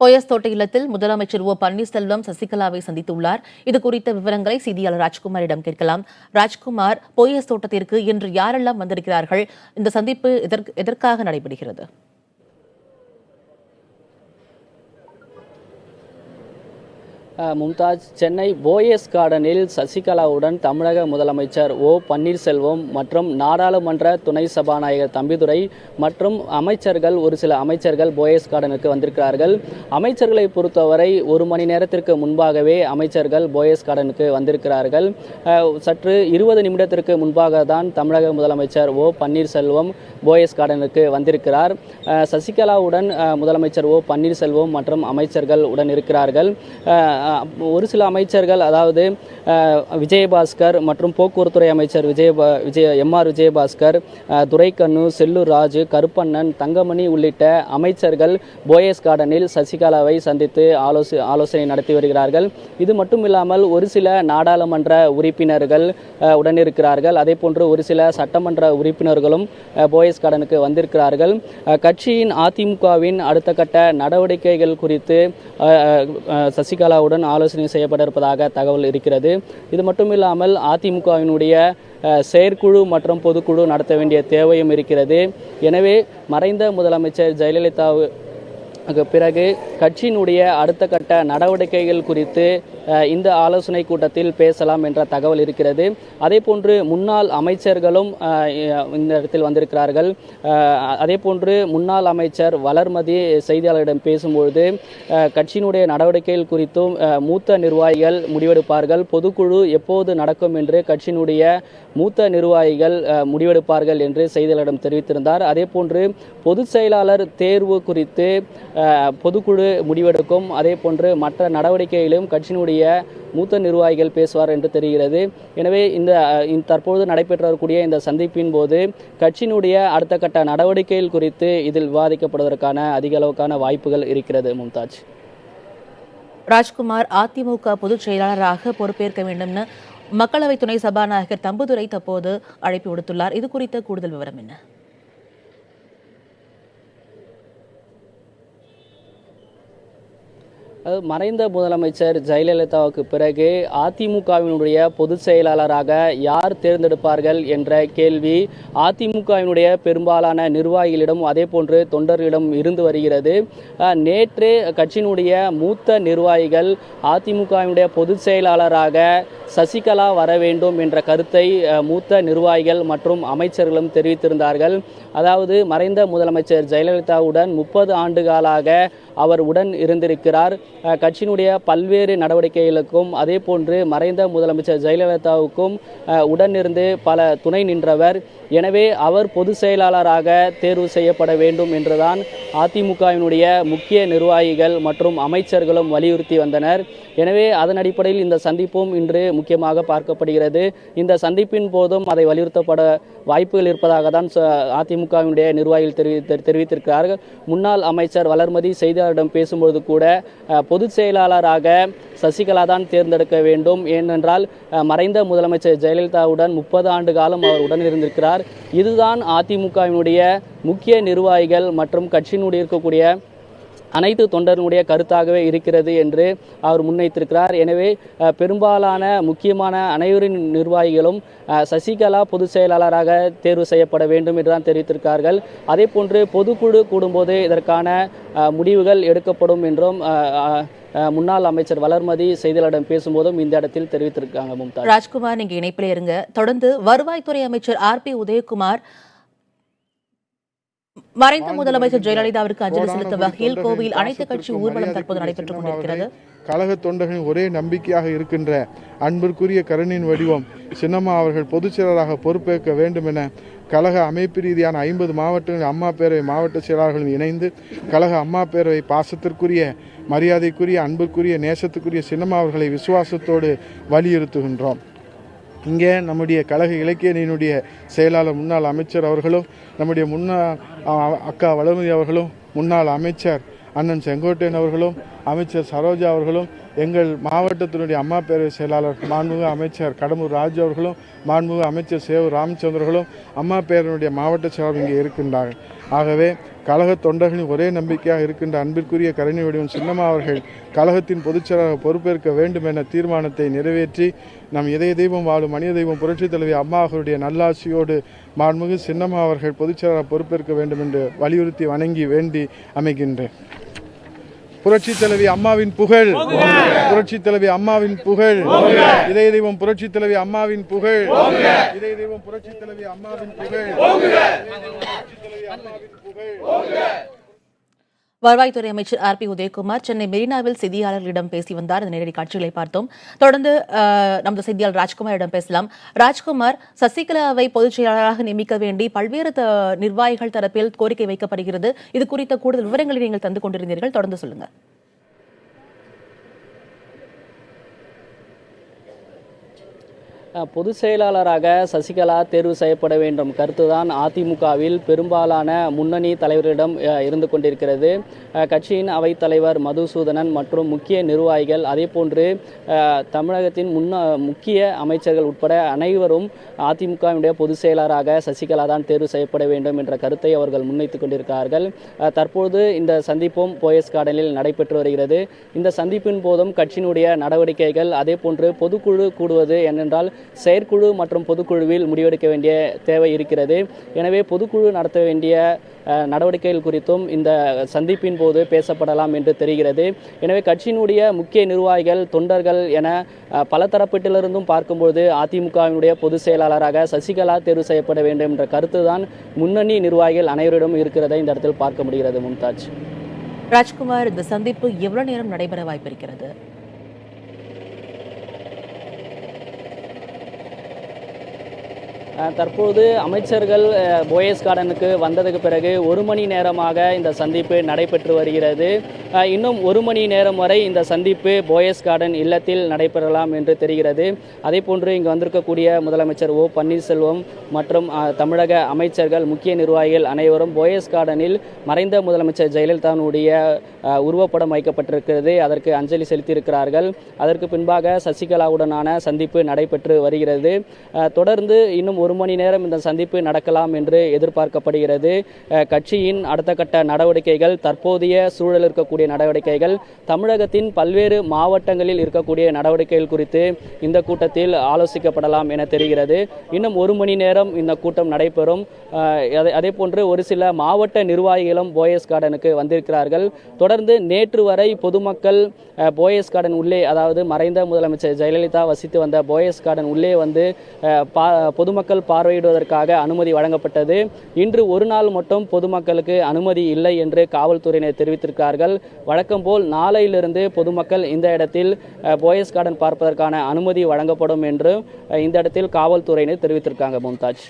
போயஸ் தோட்ட இல்லத்தில் முதலமைச்சர் ஓ பன்னீர்செல்வம் சசிகலாவை சந்தித்துள்ளார். இது குறித்த விவரங்களை செய்தியாளர் ராஜ்குமாரிடம் கேட்கலாம். ராஜ்குமார், போயஸ் தோட்டத்திற்கு இன்று யாரெல்லாம் வந்திருக்கிறார்கள்? இந்த சந்திப்பு எதற்காக நடைபெறுகிறது? மும்தாஜ், சென்னை போயஸ் கார்டனில் சசிகலாவுடன் தமிழக முதலமைச்சர் ஓ பன்னீர்செல்வம் மற்றும் நாடாளுமன்ற துணை சபாநாயகர் தம்பிதுரை மற்றும் ஒரு சில அமைச்சர்கள் போயஸ் கார்டனுக்கு வந்திருக்கிறார்கள். அமைச்சர்களை பொறுத்தவரை 1 மணி நேரத்திற்கு முன்பாகவே அமைச்சர்கள் போயஸ் கார்டனுக்கு வந்திருக்கிறார்கள். சற்று 20 நிமிடத்திற்கு முன்பாக தான் தமிழக முதலமைச்சர் ஓ பன்னீர்செல்வம் போயஸ் கார்டனுக்கு வந்திருக்கிறார். சசிகலாவுடன் முதலமைச்சர் ஓ பன்னீர்செல்வம் மற்றும் அமைச்சர்கள் உடன் இருக்கிறார்கள். ஒரு சில அமைச்சர்கள், அதாவது விஜயபாஸ்கர் மற்றும் போக்குவரத்துறை அமைச்சர் எம்ஆர் விஜயபாஸ்கர், துரைக்கண்ணு, செல்லூர் ராஜு, கருப்பண்ணன், தங்கமணி உள்ளிட்ட அமைச்சர்கள் போயஸ் கார்டனில் சசிகலாவை சந்தித்து ஆலோசனை நடத்தி வருகிறார்கள். இது மட்டும் இல்லாமல் ஒரு சில நாடாளுமன்ற உறுப்பினர்கள் உடனிருக்கிறார்கள். அதே போன்று ஒரு சில சட்டமன்ற உறுப்பினர்களும் போயஸ் கார்டனுக்கு வந்திருக்கிறார்கள். கட்சியின் அதிமுகவின் அடுத்த கட்ட நடவடிக்கைகள் குறித்து சசிகலாவுடன் ஆலோசனை செய்யப்பட இருப்பதாக தகவல் இருக்கிறது. இது மட்டும் இல்லாமல் அதிமுகவினுடைய செயற்குழு மற்றும் பொதுக்குழு நடத்த வேண்டிய தேவையும் இருக்கிறது. எனவே மறைந்த முதலமைச்சர் ஜெயலலிதாவுக்கு பிறகு கட்சியினுடைய அடுத்த கட்ட நடவடிக்கைகள் குறித்து இந்த ஆலோசனை கூட்டத்தில் பேசலாம் என்ற தகவல் இருக்கிறது. அதே போன்று முன்னாள் அமைச்சர்களும் இந்த இடத்தில் வந்திருக்கிறார்கள். அதே போன்று முன்னாள் அமைச்சர் வளர்மதி செய்தியாளர்களிடம் பேசும்பொழுது கட்சியினுடைய நடவடிக்கைகள் குறித்தும் மூத்த நிர்வாகிகள் முடிவெடுப்பார்கள், பொதுக்குழு எப்போது நடக்கும் என்று கட்சியினுடைய மூத்த நிர்வாகிகள் முடிவெடுப்பார்கள் என்று செய்தியாளரிடம் தெரிவித்திருந்தார். அதே போன்று பொதுச் செயலாளர் தேர்வு குறித்து பொதுக்குழு முடிவெடுக்கும். அதே போன்று மற்ற நடவடிக்கைகளிலும் கட்சியினுடைய மூத்த நிர்வாகிகள் பேசுவார் என்று தெரிகிறது. எனவே தற்போது நடைபெற்றக்கூடிய இந்த சந்திப்பின் போது கட்சியினுடைய அடுத்த கட்ட நடவடிக்கைகள் குறித்து இதில் விவாதிக்கப்படுவதற்கான அதிக அளவுக்கான வாய்ப்புகள் இருக்கிறது. மும்தாஜ். ராஜ்குமார், அதிமுக பொதுச் செயலாளராக பொறுப்பேற்க வேண்டும் மக்களவை துணை சபாநாயகர் தம்பிதுரை தற்போது அழைப்பு விடுத்துள்ளார். இது குறித்த கூடுதல் விவரம் என்ன? மறைந்த முதலமைச்சர் ஜெயலலிதாவுக்கு பிறகு அதிமுகவினுடைய பொதுச் செயலாளராக யார் தேர்ந்தெடுப்பார்கள் என்ற கேள்வி அதிமுகவினுடைய பெரும்பாலான நிர்வாகிகளிடம் அதே போன்று தொண்டர்களிடம் இருந்து வருகிறது. நேற்று கட்சியினுடைய மூத்த நிர்வாகிகள் அதிமுகவினுடைய பொதுச் செயலாளராக சசிகலா வர வேண்டும் என்ற கருத்தை மூத்த நிர்வாகிகள் மற்றும் அமைச்சர்களும் தெரிவித்திருந்தார்கள். அதாவது மறைந்த முதலமைச்சர் ஜெயலலிதாவுடன் 30 ஆண்டுகளாக அவர் உடன் இருந்திருக்கிறார். கட்சியினுடைய பல்வேறு நடவடிக்கைகளுக்கும் அதே போன்று மறைந்த முதலமைச்சர் ஜெயலலிதாவுக்கும் உடனிருந்து பல துணை நின்றவர். எனவே அவர் பொதுச் செயலாளராக தேர்வு செய்யப்பட வேண்டும் என்றுதான் அதிமுகவினுடைய முக்கிய நிர்வாகிகள் மற்றும் அமைச்சர்களும் வலியுறுத்தி வந்தனர். எனவே அதன் அடிப்படையில் இந்த சந்திப்பும் இன்று முக்கியமாக பார்க்கப்படுகிறது. இந்த சந்திப்பின் போதும் அதை வலியுறுத்தப்பட வாய்ப்புகள் இருப்பதாக தான் அதிமுகவினுடைய நிர்வாகிகள் தெரிவித்திருக்கிறார்கள். முன்னாள் அமைச்சர் வளர்மதி செய்தியாளரிடம் பேசும்போது கூட பொதுச் செயலாளராக சசிகலா தான் தேர்ந்தெடுக்க வேண்டும், ஏனென்றால் மறைந்த முதலமைச்சர் ஜெயலலிதாவுடன் 30 ஆண்டு காலம் அவர் உடன் இருந்திருக்கிறார். இதுதான் அதிமுகவினுடைய முக்கிய நிர்வாகிகள் மற்றும் கட்சியினுடைய இருக்கக்கூடிய அனைத்து தொண்டர்களுடைய கருத்தாகவே இருக்கிறது என்று அவர் முன்வைத்திருக்கிறார். எனவே பெரும்பாலான முக்கியமான அனைவரின் நிர்வாகிகளும் சசிகலா பொதுச் செயலாளராக தேர்வு செய்யப்பட வேண்டும் என்றுதான் தெரிவித்திருக்கிறார்கள். அதே போன்று பொதுக்குழு கூடும்போது இதற்கான முடிவுகள் எடுக்கப்படும் என்றும் முன்னாள் அமைச்சர் வளர்மதி செய்தியாளரிடம் பேசும்போதும் இந்த இடத்தில் தெரிவித்திருக்காங்க. மும்தாஜ். ராஜ்குமார், நீங்க இணைப்பில் இருங்க. தொடர்ந்து வருவாய்த்துறை அமைச்சர் RP உதயகுமார் மறைந்த முதலமைச்சர் ஜெயலலிதாவிற்கு அஞ்சலி செலுத்தும் வகையில் கோவையில் அனைத்து கட்சி ஊர்வலம் தற்போது நடைபெற்றுக் கொண்டிருக்கிறது. கழக தொண்டர்களின் ஒரே நம்பிக்கையாக இருக்கின்ற அன்பிற்குரிய கருணையின் வடிவம் சின்னம்மா அவர்கள் பொதுச் செயலராக பொறுப்பேற்க வேண்டும் என கழக அமைப்பு ரீதியான 50 மாவட்டங்கள் அம்மா பேரவை மாவட்ட செயலாளர்களும் இணைந்து கழக அம்மா பேரவை பாசத்திற்குரிய மரியாதைக்குரிய அன்பிற்குரிய நேசத்துக்குரிய சின்னம்மா அவர்களை விசுவாசத்தோடு வலியுறுத்துகின்றோம். இங்கே நம்முடைய கழக இலக்கியனினுடைய செயலாளர் முன்னாள் அமைச்சர் அவர்களும், நம்முடைய முன்னாள் அக்கா வளர்மதி அவர்களும், முன்னாள் அமைச்சர் அண்ணன் செங்கோட்டையன் அவர்களும், அமைச்சர் சரோஜா அவர்களும், எங்கள் மாவட்டத்தினுடைய அம்மா பேரவை செயலாளர் மாண்புமிகு அமைச்சர் கடம்பூர் ராஜு அவர்களும், மாண்புமிகு அமைச்சர் சேவூர் ராமச்சந்திரர்களும் அம்மா பேரவையினுடைய மாவட்ட செயலாளர் இங்கே இருக்கின்றார்கள். ஆகவே கழக தொண்டர்களின் ஒரே நம்பிக்கையாக இருக்கின்ற அன்பிற்குரிய கருணை வடிவம் சின்னம்மா அவர்கள் கழகத்தின் பொதுச்செயலாளர் பொறுப்பேற்க வேண்டும் என தீர்மானத்தை நிறைவேற்றி நம் இதய தெய்வம் வாழும் மனித தெய்வம் புரட்சித் தலைவி அம்மா அவர்களுடைய நல்லாட்சியோடு மாண்புமிகு சின்னம்மா அவர்கள் பொதுச்செயலாளர் பொறுப்பேற்க வேண்டும் என்று வலியுறுத்தி வணங்கி வேண்டி அமைகின்றேன். புரட்சி தலைவி அம்மாவின் புகழ், புரட்சி தலைவி அம்மாவின் புகழ், இதய தெய்வம் புரட்சி தலைவி அம்மாவின் புகழ், இதய தெய்வம் புரட்சி தலைவி அம்மாவின் புகழ், வருவாய்த்துறை அமைச்சர் ஆர் பி உதயகுமார் சென்னை மெரினாவில் செய்தியாளர்களிடம் பேசி வந்தார். அந்த நேரடி காட்சிகளை பார்த்தோம். தொடர்ந்து நமது செய்தியாளர் ராஜ்குமாரிடம் பேசலாம். ராஜ்குமார், சசிகலாவை பொதுச் செயலாளராக நியமிக்க வேண்டி பல்வேறு நிர்வாகிகள் தரப்பில் கோரிக்கை வைக்கப்படுகிறது. இது குறித்த கூடுதல் விவரங்களை நீங்கள் தந்து கொண்டிருந்தீர்கள். தொடர்ந்து சொல்லுங்க. பொதுச் செயலாளராக சசிகலா தேர்வு செய்யப்பட வேண்டும் கருத்துதான் அதிமுகவில் பெரும்பாலான முன்னணி தலைவர்களிடம் இருந்து கொண்டிருக்கிறது. கட்சியின் அவைத்தலைவர் மதுசூதனன் மற்றும் முக்கிய நிர்வாகிகள், அதேபோன்று தமிழகத்தின் முக்கிய அமைச்சர்கள் உட்பட அனைவரும் அதிமுகவினுடைய பொதுச் செயலாளராக சசிகலா தான் தேர்வு செய்யப்பட வேண்டும் என்ற கருத்தை அவர்கள் முன்வைத்துக் கொண்டிருக்கிறார்கள். தற்போது இந்த சந்திப்பும் போயஸ் கார்டனில் நடைபெற்று வருகிறது. இந்த சந்திப்பின் போதும் கட்சியினுடைய நடவடிக்கைகள், அதேபோன்று பொதுக்குழு கூடுவது என்னென்றால் செயற்குழு மற்றும் பொதுக்குழுவில் முடிவெடுக்க வேண்டிய தேவை இருக்கிறது. எனவே பொதுக்குழு நடத்த வேண்டிய நடவடிக்கைகள் குறித்தும் இந்த சந்திப்பின் போது பேசப்படலாம் என்று தெரிகிறது. எனவே கட்சியினுடைய முக்கிய நிர்வாகிகள், தொண்டர்கள் என பல தரப்பிலிருந்தும் பார்க்கும்போது அதிமுகவினுடைய பொதுச் செயலாளராக சசிகலா தேர்வு செய்யப்பட வேண்டும் என்ற கருத்து தான் முன்னணி நிர்வாகிகள் அனைவரிடம் இருக்கிறதை இந்த இடத்தில் பார்க்க முடிகிறது. மும்தாஜ். ராஜ்குமார், இந்த சந்திப்பு எவ்வளவு நேரம் நடைபெற வாய்ப்பிருக்கிறது? தற்போது அமைச்சர்கள் போயஸ் கார்டனுக்கு வந்ததுக்கு பிறகு 1 மணி நேரமாக இந்த சந்திப்பு நடைபெற்று வருகிறது. இன்னும் 1 மணி நேரம் வரை இந்த சந்திப்பு போயஸ் கார்டன் இல்லத்தில் நடைபெறலாம் என்று தெரிகிறது. அதேபோன்று இங்கு வந்திருக்கக்கூடிய முதலமைச்சர் ஓ பன்னீர்செல்வம் மற்றும் தமிழக அமைச்சர்கள், முக்கிய நிர்வாகிகள் அனைவரும் போயஸ் கார்டனில் மறைந்த முதலமைச்சர் ஜெயலலிதாவுடைய உருவப்படம் வைக்கப்பட்டிருக்கிறது. அதற்கு அஞ்சலி செலுத்தியிருக்கிறார்கள். அதற்கு பின்பாக சசிகலாவுடனான சந்திப்பு நடைபெற்று வருகிறது. தொடர்ந்து இன்னும் 1 மணி நேரம் இந்த சந்திப்பு நடக்கலாம் என்று எதிர்பார்க்கப்படுகிறது. கட்சியின் அடுத்த கட்ட நடவடிக்கைகள், தற்போதைய சூழல் இருக்கக்கூடிய நடவடிக்கைகள், தமிழகத்தின் பல்வேறு மாவட்டங்களில் இருக்கக்கூடிய நடவடிக்கைகள் குறித்து இந்த கூட்டத்தில் ஆலோசிக்கப்படலாம் என தெரிகிறது. இன்னும் 1 மணி நேரம் இந்த கூட்டம் நடைபெறும். அதே போன்று ஒரு சில மாவட்ட நிர்வாகிகளும் போயஸ் கார்டனுக்கு வந்திருக்கிறார்கள். தொடர்ந்து நேற்று வரை பொதுமக்கள் போயஸ் கார்டன் உள்ளே, அதாவது மறைந்த முதலமைச்சர் ஜெயலலிதா வசித்து வந்த போயஸ் கார்டன் உள்ளே வந்து பொதுமக்கள் பார்வையிடுவதற்காக அனுமதி வழங்கப்பட்டது. இன்று ஒரு நாள் மட்டும் பொதுமக்களுக்கு அனுமதி இல்லை என்று காவல்துறையினர் தெரிவித்திருக்கிறார்கள். வழக்கம் போல் நாளையிலிருந்து பொதுமக்கள் இந்த இடத்தில் போயஸ் கார்டன் பார்ப்பதற்கான அனுமதி வழங்கப்படும் என்று இந்த இடத்தில் காவல்துறையினர் தெரிவித்திருக்காங்க. மும்தாஜ்.